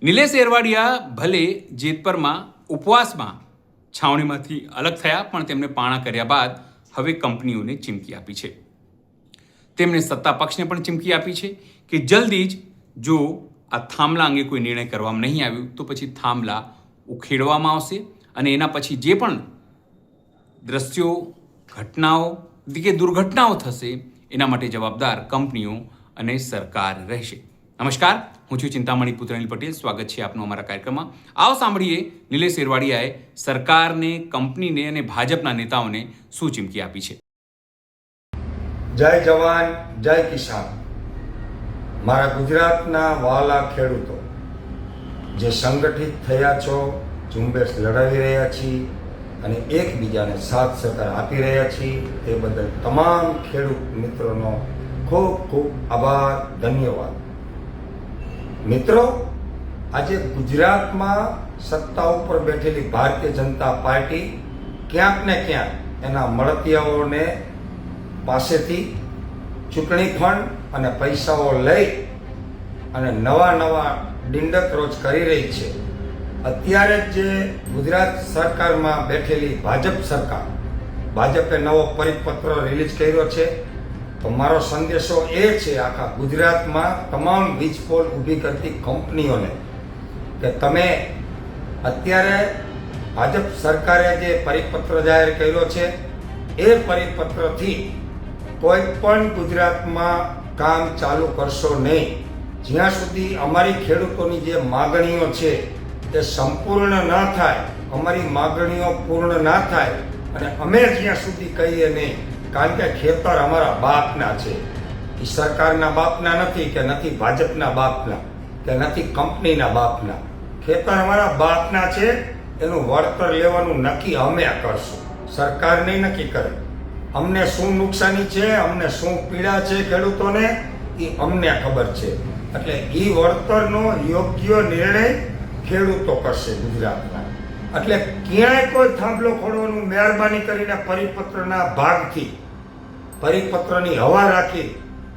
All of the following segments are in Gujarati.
નિલેશ એરવાડિયા ભલે જેતપરમાં ઉપવાસમાં છાવણીમાંથી અલગ થયા, પણ તેમણે પાણા કર્યા બાદ હવે કંપનીઓને ચીમકી આપી છે. તેમણે સત્તા પક્ષને પણ ચીમકી આપી છે કે જલ્દી જ જો આ થાંભલા અંગે કોઈ નિર્ણય કરવામાં નહીં આવ્યો તો પછી થાંભલા ઉખેડવામાં આવશે અને એના પછી જે પણ દ્રશ્યો, ઘટનાઓ કે દુર્ઘટનાઓ થશે એના માટે જવાબદાર કંપનીઓ અને સરકાર રહેશે. નમસ્કાર, હું છું ચિંતામણી પુત્ર અનિલ પટેલ. સ્વાગત છે આપનું અમારા કાર્યક્રમમાં. આવો સાંભળીએ નિલેશ એરવાડિયાએ સરકારને, કંપનીને અને ભાજપના નેતાઓને શું ચીમકી આપી છે. જય જવાન, જય કિસાન. મારા ગુજરાતના વહાલા ખેડૂતો જે સંગઠિત થયા છો, ઝુંબેશ લડાવી રહ્યા છીએ અને એકબીજાને સાથ સહકાર આપી રહ્યા છીએ, તે બદલ તમામ ખેડૂત મિત્રોનો ખૂબ ખૂબ આભાર, ધન્યવાદ. મિત્રો, આજે ગુજરાતમાં સત્તા ઉપર બેઠેલી ભારતીય જનતા પાર્ટી ક્યાંક ને ક્યાંક એના મળતિયાઓને પાસેથી ચૂંટણી ફંડ અને પૈસાઓ લઈ અને નવા ડિંડક રોજ કરી રહી છે. અત્યારે જે ગુજરાત સરકારમાં બેઠેલી ભાજપ સરકાર, ભાજપે નવો પરિપત્ર રિલીઝ કર્યો છે. તો મારો સંદેશો એ છે આખા ગુજરાતમાં તમામ વીજ પોલ ઊભી કરતી કંપનીઓને કે તમે અત્યારે ભાજપ સરકારે જે પરિપત્ર જાહેર કર્યો છે એ પરિપત્રથી કોઈ પણ ગુજરાતમાં કામ ચાલુ કરશો નહીં જ્યાં સુધી અમારી ખેડૂતોની જે માગણીઓ છે એ સંપૂર્ણ ન થાય, અમારી માગણીઓ પૂર્ણ ના થાય અને અમે જ્યાં સુધી કહીએ નહીં. કારણ કે ખેતર અમારા બાપના છે, એ સરકારના બાપના નથી કે નથી ભાજપના બાપના કે નથી કંપનીના બાપના. ખેતર અમારા બાપના છે, એનું વળતર લેવાનું નક્કી અમે કરશું, સરકાર નહીં નક્કી કરે. અમને શું નુકસાની છે, અમને શું પીડા છે ખેડૂતોને, એ અમને ખબર છે. એટલે એ વળતરનો યોગ્ય નિર્ણય ખેડૂતો કરશે ગુજરાતના. એટલે ક્યાંય કોઈ થાંભલો ખોડવાનું મહેરબાની કરીને પરિપત્રના ભાગથી, પરિપત્રની હવા રાખી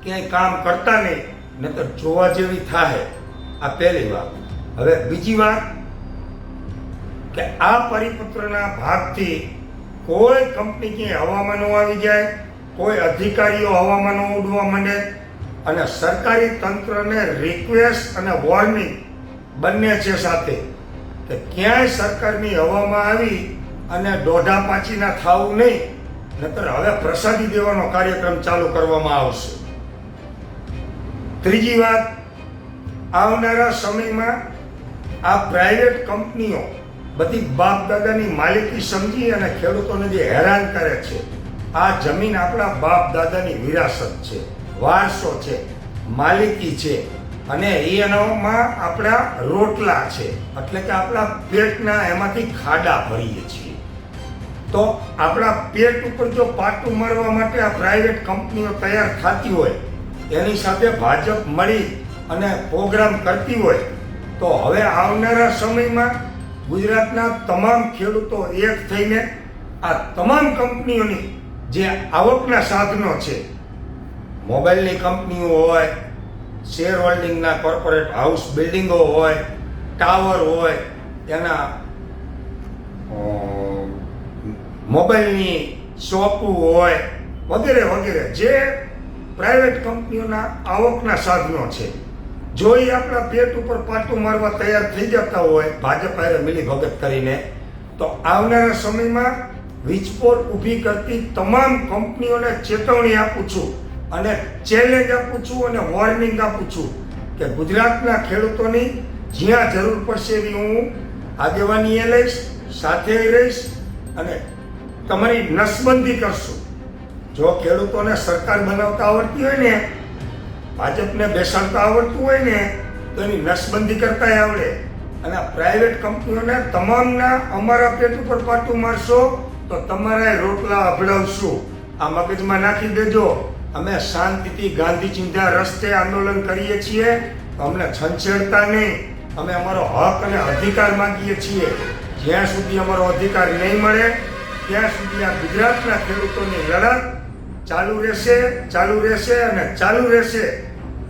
ક્યાંય કામ કરતા નહીં, નહીંતર જોવા જેવી થાય. આ પહેલી વાત. હવે બીજી વાત કે આ પરિપત્રના ભાગથી કોઈ કંપની ક્યાંય હવામાં ન આવી જાય, કોઈ અધિકારીઓ હવામાં ન ઉડવા માંડે અને સરકારી તંત્રને રિક્વેસ્ટ અને વોર્નિંગ બંને છે સાથે કે ક્યાંય સરકારની હવામાં આવી અને દોઢા પાચીના થવું નહીં, નહીતર હવે પ્રસાદી દેવાનો કાર્યક્રમ ચાલુ કરવામાં આવશે. ત્રીજી વાત, આવનારા સમયમાં આ પ્રાઇવેટ કંપનીઓ બધી બાપ દાદાની માલિકી સમજી અને ખેડૂતોને જે હેરાન કરે છે, આ જમીન આપણા બાપ દાદાની વિરાસત છે, વારસો છે, માલિકી છે અને એનામાં આપણા રોટલા છે, એટલે કે આપણા પેટના એમાંથી ખાડા ભરીએ છીએ. તો આપણા પેટ ઉપર જો પાટું મારવા માટે આ પ્રાઇવેટ કંપનીઓ તૈયાર થતી હોય, એની સાથે ભાજપ મળી અને પ્રોગ્રામ કરતી હોય, તો હવે આવનારા સમયમાં ગુજરાતના તમામ ખેડૂતો એક થઈને આ તમામ કંપનીઓની જે આવકના સાધનો છે, મોબાઈલની કંપનીઓ હોય, શેર હોલ્ડિંગના કોર્પોરેટ હાઉસ બિલ્ડિંગો હોય, ટાવર હોય, એના મોબાઈલની શોપો હોય, વગેરે વગેરે જે પ્રાઇવેટ કંપનીઓના આવકના સાધનો છે, જો એ આપણા પેટ ઉપર પાટું મારવા તૈયાર થઈ જતા હોય ભાજપ હારે મિલી ભગત કરીને, તો આવનારા સમયમાં વીજપોલ ઊભી કરતી તમામ કંપનીઓને ચેતવણી આપું છું અને ચેલેન્જ આપું છું અને વોર્નિંગ આપું છું કે ગુજરાતના ખેડૂતોની જ્યાં જરૂર પડશે એવી હું આગેવાનીએ લઈશ, સાથે રહીશ અને તમારી નસબંધી કરશું. જો ખેડૂતોને સરકાર બનાવતા આવડતી હોય ને, ભાજપને બેસાડતા આવડતું હોય ને, તો એની નસબંધી કરતા આવડે. અને પ્રાઇવેટ કંપનીઓને તમામના અમારા પેટ ઉપર પાટું મારશો તો તમારા રોટલા અભડાવશું. આ મગજમાં નાખી દેજો. અમે શાંતિથી ગાંધી ચિંધ્યા રસ્તે આંદોલન કરીએ છીએ, તો અમને છંછેડતા નહીં. અમે અમારો હક અને અધિકાર માંગીએ છીએ. જ્યાં સુધી અમારો અધિકાર નહીં મળે ત્યાં સુધી આ ગુજરાતના ખેડૂતોની લડત ચાલુ રહેશે અને ચાલુ રહેશે.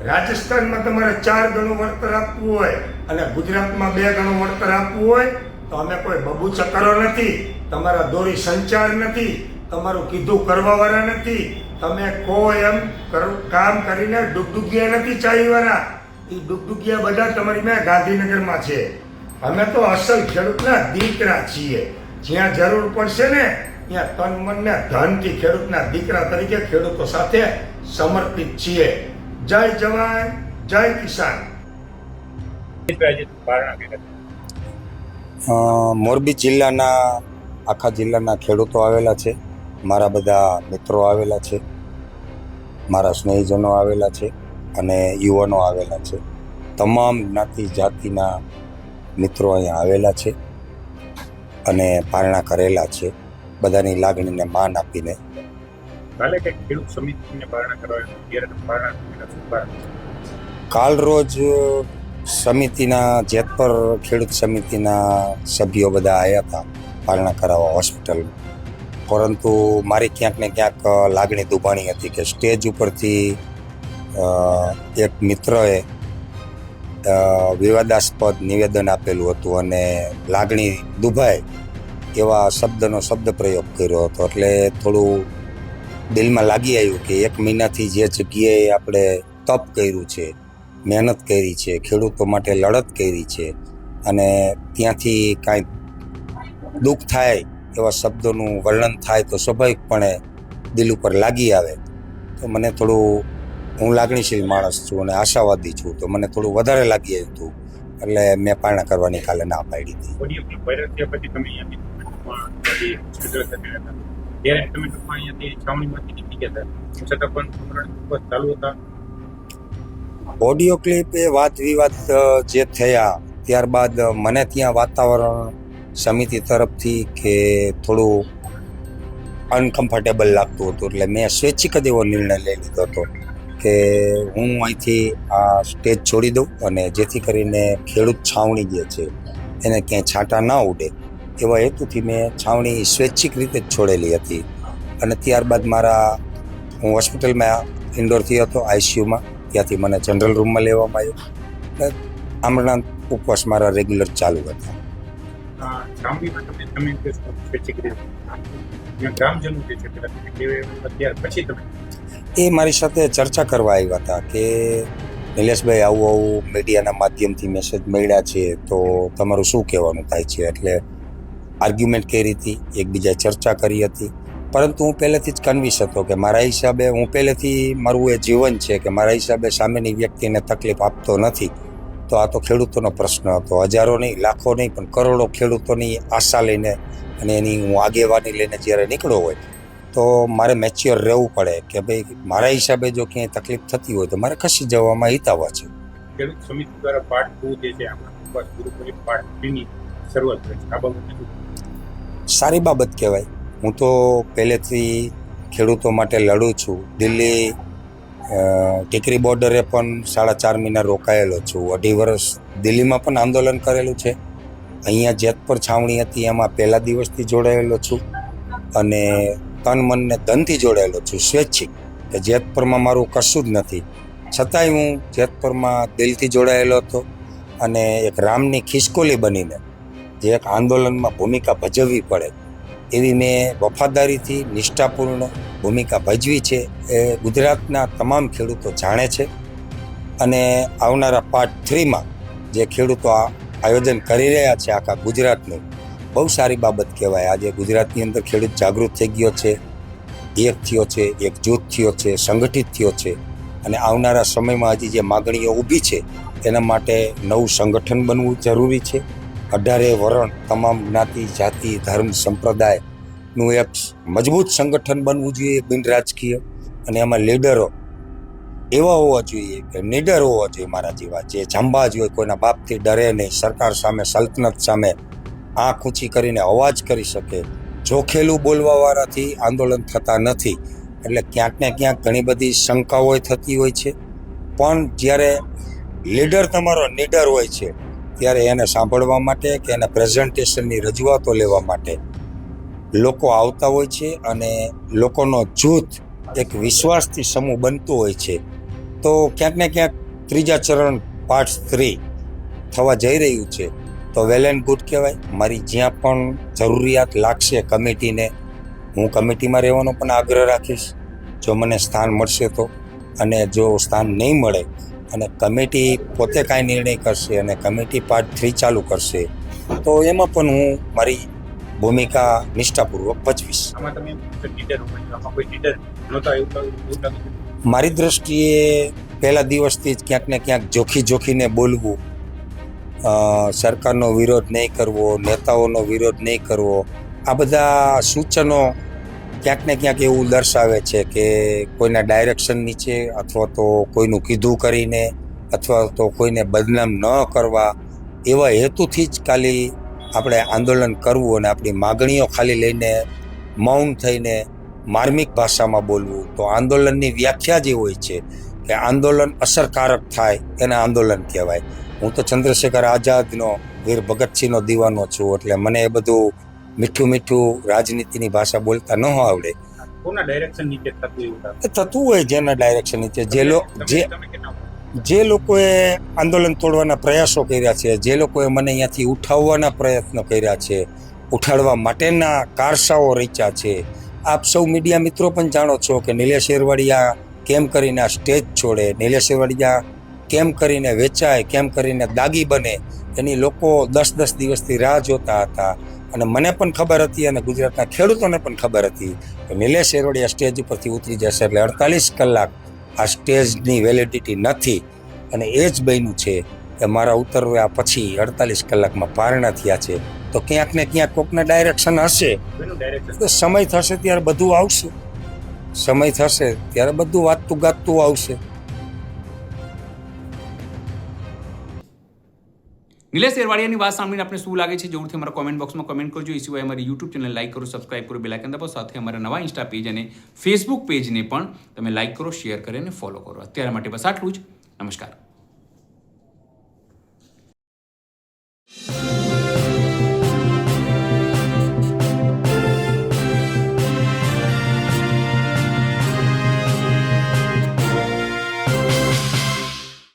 રાજસ્થાનમાં તમારે 4 ગણું વળતર આપવું હોય અને ગુજરાતમાં 2 ગણું વળતર આપવું હોય તો અમે કોઈ બબૂચકરો નથી, તમારા દોરી સંચાર નથી, તમારું કીધું કરવાવાળા નથી, તમે કોઈ એમ કામ કરીને ડુગડુગિયા નથી ચાવીવાળા. એ ડુગડુગિયા બધા તમારી મેં ગાંધીનગરમાં છે. અમે તો અસલ ખેડૂતના દીકરા છીએ. જ્યાં જરૂર પડશે ને ત્યાં તન મન ને ધનથી ખેડૂતના દીકરા તરીકે ખેડૂતો સાથે સમર્પિત છીએ. જય જવાન, જય કિસાન. મોરબી જિલ્લાના આખા જિલ્લાના ખેડૂતો આવેલા છે, મારા બધા મિત્રો આવેલા છે, મારા સ્નેહીજનો આવેલા છે અને યુવાનો આવેલા છે. તમામ જ્ઞાતિ જાતિના મિત્રો અહીંયા આવેલા છે અને પારણા કરેલા છે, બધાની લાગણીને માન આપીને. કાલે કંઈક ખેડૂત સમિતિને પારણા કરવા ત્યારે કાલ રોજ સમિતિના જેતપર ખેડૂત સમિતિના સભ્યો બધા આવ્યા હતા પારણા કરાવવા હોસ્પિટલ. પરંતુ મારી ક્યાંક ને ક્યાંક લાગણી દુભાણી હતી કે સ્ટેજ ઉપરથી એક મિત્રએ વિવાદાસ્પદ નિવેદન આપેલું હતું અને લાગણી દુભાય એવા શબ્દ પ્રયોગ કર્યો હતો. એટલે થોડું દિલમાં લાગી આવ્યું કે 1 મહિનાથી જે જગ્યાએ આપણે તપ કર્યું છે, મહેનત કરી છે, ખેડૂતો માટે લડત કરી છે અને ત્યાંથી કાંઈ દુઃખ થાય એવા શબ્દોનું વર્ણન થાય તો સ્વાભાવિકપણે દિલ ઉપર લાગી આવે. તો મને થોડું, હું લાગણીશીલ માણસ છું અને આશાવાદી છું, તો મને થોડું વધારે લાગી આવ્યું હતું. એટલે મેં પારણા કરવાની કાલે ના પાડી હતી. ઓડિયો ક્લિપ એ વાત વિવાદ જે થયા ત્યારબાદ મને ત્યાં વાતાવરણ સમિતિ તરફથી કે થોડું અનકમ્ફર્ટેબલ લાગતું હતું. એટલે મેં સ્વૈચ્છિક જ એવો નિર્ણય લઈ લીધો હતો કે હું અહીંથી આ સ્ટેજ છોડી દઉં અને જેથી કરીને ખેડૂત છાવણી જે છે એને ક્યાંય છાંટા ના ઉડે એવા હેતુથી મેં છાવણી સ્વૈચ્છિક રીતે જ છોડેલી હતી. અને ત્યારબાદ હું હોસ્પિટલમાં ઇન્ડોરથી હતો, આઈસીયુમાં, ત્યાંથી મને જનરલ રૂમમાં લેવામાં આવ્યો. હમણાં ઉપવાસ મારા રેગ્યુલર ચાલુ હતા. એ મારી સાથે ચર્ચા કરવા આવ્યા હતા કે નિલેશભાઈ આવું મીડિયાના માધ્યમથી મેસેજ મળ્યા છે તો તમારું શું કહેવાનું થાય છે. એટલે આર્ગ્યુમેન્ટ કરી હતી, એકબીજા ચર્ચા કરી હતી. પરંતુ હું પહેલેથી જ કન્વિન્સ હતો કે મારા હિસાબે, હું પહેલેથી મારું એ જીવન છે કે મારા હિસાબે સામેની વ્યક્તિને તકલીફ આપતો નથી. તો આ તો ખેડૂતોનો પ્રશ્ન હતો. હજારો નહીં, લાખો નહીં, પણ કરોડો ખેડૂતોની આશા લઈને અને એની હું આગેવાની લઈને જ્યારે નીકળ્યો હોય તો મારે મેચ્યોર રહેવું પડે કે ભાઈ મારા હિસાબે જો ક્યાંય તકલીફ થતી હોય તો મારે ખસી જવામાં હિતાવહ છે. ખેડૂત સમિતિ દ્વારા પાર્ટ 2 જે છે આપણા પૂરું કરી પાર્ટ 3 ની શરૂઆત કરી છે. આ બાબતે સારી બાબત કહેવાય. હું તો પહેલેથી ખેડૂતો માટે લડું છું. દિલ્હી ટીકરી બોર્ડરે પણ 4.5 મહિના રોકાયેલો છું. 2.5 વર્ષ દિલ્હીમાં પણ આંદોલન કરેલું છે. અહીંયા જેતપર છાવણી હતી એમાં પહેલા દિવસથી જોડાયેલો છું અને તન મનને ધનથી જોડાયેલો છું, સ્વૈચ્છિક. કે જેતપરમાં મારું કશું જ નથી છતાંય હું જેતપરમાં દિલથી જોડાયેલો હતો અને એક રામની ખિસકોલી બનીને જે એક આંદોલનમાં ભૂમિકા ભજવવી પડે એવી મેં વફાદારીથી નિષ્ઠાપૂર્ણ ભૂમિકા ભજવી છે. એ ગુજરાતના તમામ ખેડૂતો જાણે છે અને આવનારા પાર્ટ 3માં જે ખેડૂતો આયોજન કરી રહ્યા છે આખા ગુજરાતનું, બહુ સારી બાબત કહેવાય. આજે ગુજરાતની અંદર ખેડૂત જાગૃત થઈ ગયો છે, એક થયો છે, એકજૂથ થયો છે, સંગઠિત થયો છે અને આવનારા સમયમાં હજી જે માગણીઓ ઊભી છે એના માટે નવું સંગઠન બનવું જરૂરી છે. 18 વર્ણ, તમામ જ્ઞાતિ, જાતિ, ધર્મ, સંપ્રદાયનું એક મજબૂત સંગઠન બનવું જોઈએ, બિન રાજકીય. અને એમાં લીડરો એવા હોવા જોઈએ કે નીડર હોવા જોઈએ મારા જેવા, જે જાંબાજ હોય, કોઈના બાપથી ડરે નહીં, સરકાર સામે, સલ્તનત સામે આંખ ઊંચી કરીને અવાજ કરી શકે. જોખેલું બોલવાવાળાથી આંદોલન થતા નથી. એટલે ક્યાંક ને ક્યાંક ઘણી બધી શંકાઓ થતી હોય છે, પણ જ્યારે લીડર તમારો નીડર હોય છે ત્યારે એને સાંભળવા માટે કે એના પ્રેઝન્ટેશનની રજૂઆતો લેવા માટે લોકો આવતા હોય છે અને લોકોનો જૂથ એક વિશ્વાસથી સમૂહ બનતો હોય છે. તો ક્યાંક ને ક્યાંક ત્રીજા ચરણ પાર્ટ 3 થવા જઈ રહ્યું છે. તો વેલ એન્ડ ગુડ કહેવાય. મારી જ્યાં પણ જરૂરિયાત લાગશે કમિટીને, હું કમિટીમાં રહેવાનો પણ આગ્રહ રાખીશ જો મને સ્થાન મળશે તો. અને જો સ્થાન નહીં મળે અને કમિટી પોતે કાંઈ નિર્ણય કરશે અને કમિટી પાર્ટ 3 ચાલુ કરશે તો એમાં પણ હું મારી ભૂમિકા નિષ્ઠાપૂર્વક ભજવીશ. આમાં તમે લીડર હોય, આમાં કોઈ લીડર નહોતા એવું લાગે છે? મારી દ્રષ્ટિએ પહેલા દિવસથી જ ક્યાંક ને ક્યાંક જોખીને બોલવું, સરકારનો વિરોધ નહીં કરવો, નેતાઓનો વિરોધ નહીં કરવો, આ બધા સૂચનો ક્યાંક ને ક્યાંક એવું દર્શાવે છે કે કોઈના ડાયરેક્શન નીચે અથવા તો કોઈનું કીધું કરીને અથવા તો કોઈને બદનામ ન કરવા એવા હેતુથી જ ખાલી આપણે આંદોલન કરવું અને આપણી માગણીઓ ખાલી લઈને મૌન થઈને માર્મિક ભાષામાં બોલવું. તો આંદોલનની વ્યાખ્યા જ એ હોય છે કે આંદોલન અસરકારક થાય એને આંદોલન કહેવાય. હું તો ચંદ્રશેખર આઝાદનો, વીર ભગતસિંહનો દીવાનો છું, એટલે મને એ બધું મીઠું રાજનીતિની ભાષા બોલતા ન આવડે. કોના ડાયરેક્શન નીચે થતું એવું લાગે? એ થતું હોય જેના ડાયરેક્શન નીચે, તમે કેટલા જે લોકોએ આંદોલન તોડવાના પ્રયાસો કર્યા છે, જે લોકોએ મને અહીંયાથી ઉઠાવવાના પ્રયત્નો કર્યા છે, ઉઠાડવા માટેના કારસાઓ રચ્યા છે. આપ સૌ મીડિયા મિત્રો પણ જાણો છો કે નિલેશ એરવાડિયા કેમ કરીને આ સ્ટેજ છોડે, નિલેશ એરવાડિયા કેમ કરીને વેચાય, કેમ કરીને દાગી બને, એની લોકો 10 દિવસથી રાહ જોતા હતા. અને મને પણ ખબર હતી અને ગુજરાતના ખેડૂતોને પણ ખબર હતી કે નિલેશ એરવાડિયા સ્ટેજ ઉપરથી ઉતરી જશે એટલે 48 કલાક આ સ્ટેજની વેલિડિટી નથી. અને એ જ બન્યું છે કે મારા ઉતરવા પછી 48 કલાકમાં પારણા થયા છે. તો ક્યાંક ને ક્યાંક કોકના ડાયરેક્શન હશે. તો સમય થશે ત્યારે બધું આવશે, સમય થશે ત્યારે બધું વાતતું ગાતું આવશે. નિલેશ એરવાડિયાની વાત સાંભળીને આપણે શું લાગે છે જરૂરથી અમારા કોમેન્ટ બોક્સમાં કોમેન્ટ કરજો. એ સિવાય અમારી યુટ્યુબ ચેનલ લાઈક કરો, સબસ્ક્રાઇબ કરો, બેલ આઇકન દબાવો. સાથે અમારા નવા ઇન્સ્ટા પેજ અને ફેસબુક પેજને પણ તમે લાઈક કરો, શેર કરો અને ફોલો કરો. અત્યારે માટે બસ આટલું જ. નમસ્કાર.